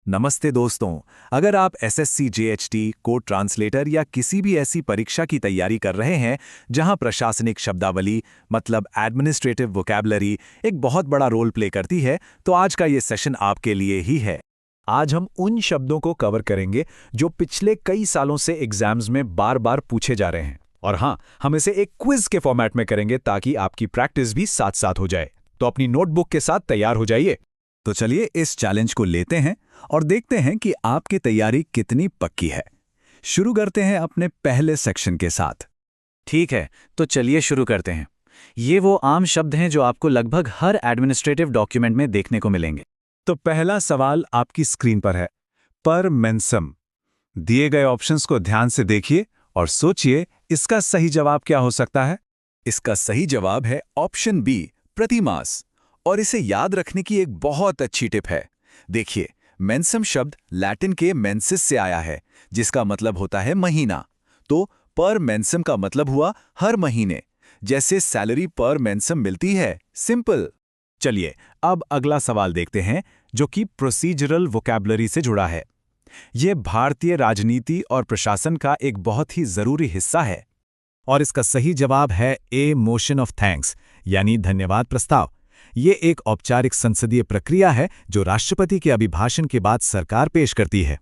नमस्ते दोस्तों। अगर आप एसएससी जेएचटी, कोड ट्रांसलेटर या किसी भी ऐसी परीक्षा की तैयारी कर रहे हैं जहां प्रशासनिक शब्दावली मतलब एडमिनिस्ट्रेटिव वोकैबुलरी एक बहुत बड़ा रोल प्ले करती है, तो आज का ये सेशन आपके लिए ही है। आज हम उन शब्दों को कवर करेंगे जो पिछले कई सालों से एग्जाम्स में बार बार पूछे जा रहे हैं। और हाँ, हम इसे एक क्विज के फॉर्मेट में करेंगे ताकि आपकी प्रैक्टिस भी साथ साथ हो जाए। तो अपनी नोटबुक के साथ तैयार हो जाइए। तो चलिए इस चैलेंज को लेते हैं और देखते हैं कि आपकी तैयारी कितनी पक्की है। शुरू करते हैं अपने पहले सेक्शन के साथ। ठीक है, तो चलिए शुरू करते हैं। ये वो आम शब्द हैं जो आपको लगभग हर एडमिनिस्ट्रेटिव डॉक्यूमेंट में देखने को मिलेंगे। तो पहला सवाल आपकी स्क्रीन पर है, पर मेंसम। दिए गए ऑप्शंस को ध्यान से देखिए और सोचिए इसका सही जवाब क्या हो सकता है। इसका सही जवाब है ऑप्शन बी, प्रतिमास। और इसे याद रखने की एक बहुत अच्छी टिप है। देखिए, मेंसम शब्द लैटिन के मेंसिस से आया है, जिसका मतलब होता है महीना। तो पर मेंसम का मतलब हुआ हर महीने, जैसे सैलरी पर मेंसम मिलती है, सिंपल। चलिए अब अगला सवाल देखते हैं, जो कि प्रोसीजरल वोकैबुलरी से जुड़ा है। यह भारतीय राजनीति और प्रशासन का एक बहुत ही जरूरी हिस्सा है। और इसका सही जवाब है ए, मोशन ऑफ थैंक्स, यानी धन्यवाद प्रस्ताव। ये एक औपचारिक संसदीय प्रक्रिया है जो राष्ट्रपति के अभिभाषण के बाद सरकार पेश करती है।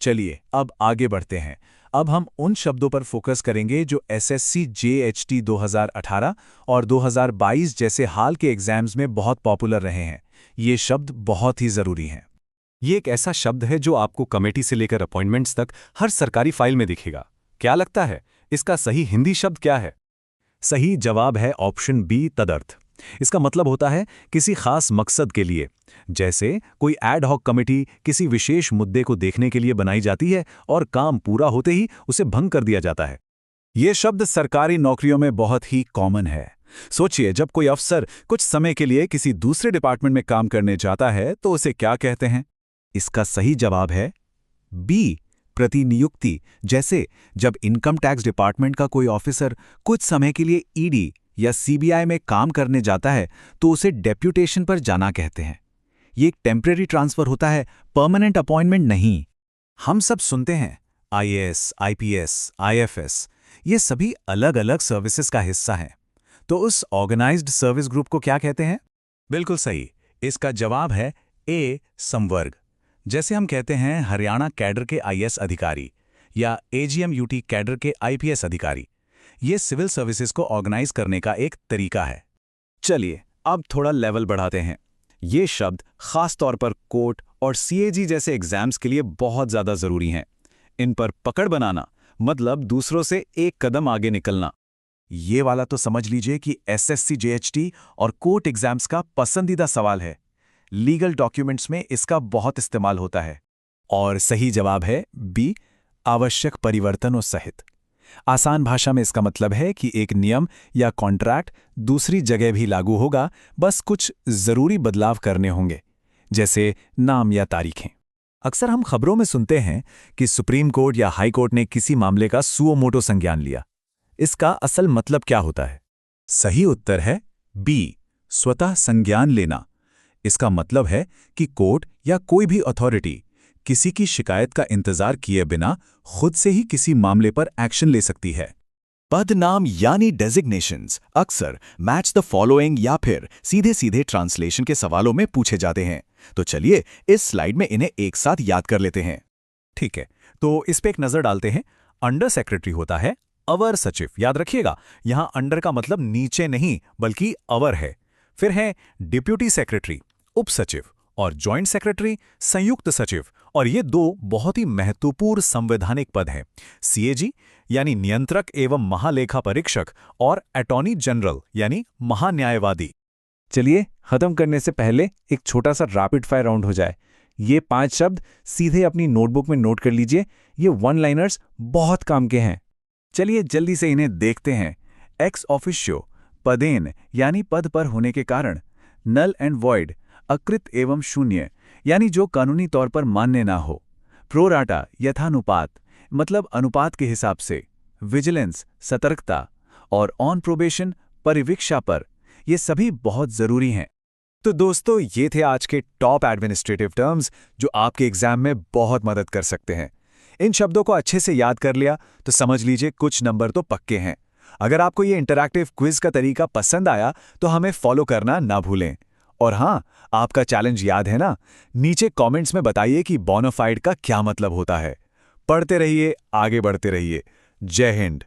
चलिए अब आगे बढ़ते हैं। अब हम उन शब्दों पर फोकस करेंगे जो एसएससी जेएचटी 2018 और 2022 जैसे हाल के एग्जाम्स में बहुत पॉपुलर रहे हैं। ये शब्द बहुत ही जरूरी हैं। ये एक ऐसा शब्द है जो आपको कमेटी से लेकर अपॉइंटमेंट्स तक हर सरकारी फाइल में दिखेगा। क्या लगता है इसका सही हिंदी शब्द क्या है? सही जवाब है ऑप्शन बी, तदर्थ। इसका मतलब होता है किसी खास मकसद के लिए। जैसे कोई एड हॉक कमेटी किसी विशेष मुद्दे को देखने के लिए बनाई जाती है और काम पूरा होते ही उसे भंग कर दिया जाता है। यह शब्द सरकारी नौकरियों में बहुत ही कॉमन है। सोचिए, जब कोई अफसर कुछ समय के लिए किसी दूसरे डिपार्टमेंट में काम करने जाता है तो उसे क्या कहते हैं? इसका सही जवाब है बी, प्रतिनियुक्ति। जैसे जब इनकम टैक्स डिपार्टमेंट का कोई ऑफिसर कुछ समय के लिए ईडी या सीबीआई में काम करने जाता है तो उसे डेप्यूटेशन पर जाना कहते हैं। ये एक टेम्परेरी ट्रांसफर होता है, परमानेंट अपॉइंटमेंट नहीं। हम सब सुनते हैं आईएएस, आईपीएस, आईएफएस, ये सभी अलग अलग सर्विसेज का हिस्सा हैं। तो उस ऑर्गेनाइज्ड सर्विस ग्रुप को क्या कहते हैं? बिल्कुल सही, इसका जवाब है ए, संवर्ग। जैसे हम कहते हैं हरियाणा कैडर के आईएएस अधिकारी या एजीएम-यूटी कैडर के आईपीएस अधिकारी। ये सिविल सर्विसेज को ऑर्गेनाइज करने का एक तरीका है। चलिए अब थोड़ा लेवल बढ़ाते हैं। ये शब्द खास तौर पर कोर्ट और सीएजी जैसे एग्जाम्स के लिए बहुत ज्यादा जरूरी हैं। इन पर पकड़ बनाना मतलब दूसरों से एक कदम आगे निकलना। ये वाला तो समझ लीजिए कि एसएससी जेएचटी और कोर्ट एग्जाम्स का पसंदीदा सवाल है। लीगल डॉक्यूमेंट्स में इसका बहुत इस्तेमाल होता है। और सही जवाब है बी, आवश्यक परिवर्तनों सहित। आसान भाषा में इसका मतलब है कि एक नियम या कॉन्ट्रैक्ट दूसरी जगह भी लागू होगा, बस कुछ जरूरी बदलाव करने होंगे, जैसे नाम या तारीखें। अक्सर हम खबरों में सुनते हैं कि सुप्रीम कोर्ट या हाई कोर्ट ने किसी मामले का सुओ मोटो संज्ञान लिया। इसका असल मतलब क्या होता है? सही उत्तर है बी, स्वतः संज्ञान लेना। इसका मतलब है कि कोर्ट या कोई भी अथॉरिटी किसी की शिकायत का इंतजार किए बिना खुद से ही किसी मामले पर एक्शन ले सकती है। पदनाम यानी डेजिग्नेशंस अक्सर मैच द फॉलोइंग या फिर सीधे सीधे ट्रांसलेशन के सवालों में पूछे जाते हैं। तो चलिए इस स्लाइड में इन्हें एक साथ याद कर लेते हैं। ठीक है, तो इस पे एक नजर डालते हैं। अंडर सेक्रेटरी होता है अवर सचिव। याद रखिएगा, यहां अंडर का मतलब नीचे नहीं बल्कि अवर है। फिर है डिप्यूटी सेक्रेटरी, उप सचिव, और जॉइंट सेक्रेटरी, संयुक्त सचिव। और ये दो बहुत ही महत्वपूर्ण संवैधानिक पद हैं, सीएजी यानी नियंत्रक एवं महालेखा परीक्षक और अटॉर्नी जनरल यानी महान्यायवादी। चलिए खत्म करने से पहले एक छोटा सा रैपिड फायर राउंड हो जाए। ये 5 शब्द सीधे अपनी नोटबुक में नोट कर लीजिए। ये वन लाइनर्स बहुत काम के हैं। चलिए जल्दी से इन्हें देखते हैं। एक्स ऑफिशियो, पदेन यानी पद पर होने के कारण। नल एंड वॉइड, अकृत एवं शून्य यानी जो कानूनी तौर पर मान्य ना हो। प्रोराटा, यथानुपात मतलब अनुपात के हिसाब से। विजिलेंस, सतर्कता। और ऑन प्रोबेशन, परिवीक्षा पर। ये सभी बहुत जरूरी हैं। तो दोस्तों, ये थे आज के टॉप एडमिनिस्ट्रेटिव टर्म्स जो आपके एग्जाम में बहुत मदद कर सकते हैं। इन शब्दों को अच्छे से याद कर लिया तो समझ लीजिए कुछ नंबर तो पक्के हैं। अगर आपको ये इंटरैक्टिव क्विज का तरीका पसंद आया तो हमें फॉलो करना ना भूलें। और हाँ, आपका चैलेंज याद है ना? नीचे कमेंट्स में बताइए कि बोनाफाइड का क्या मतलब होता है। पढ़ते रहिए, आगे बढ़ते रहिए। जय हिंद।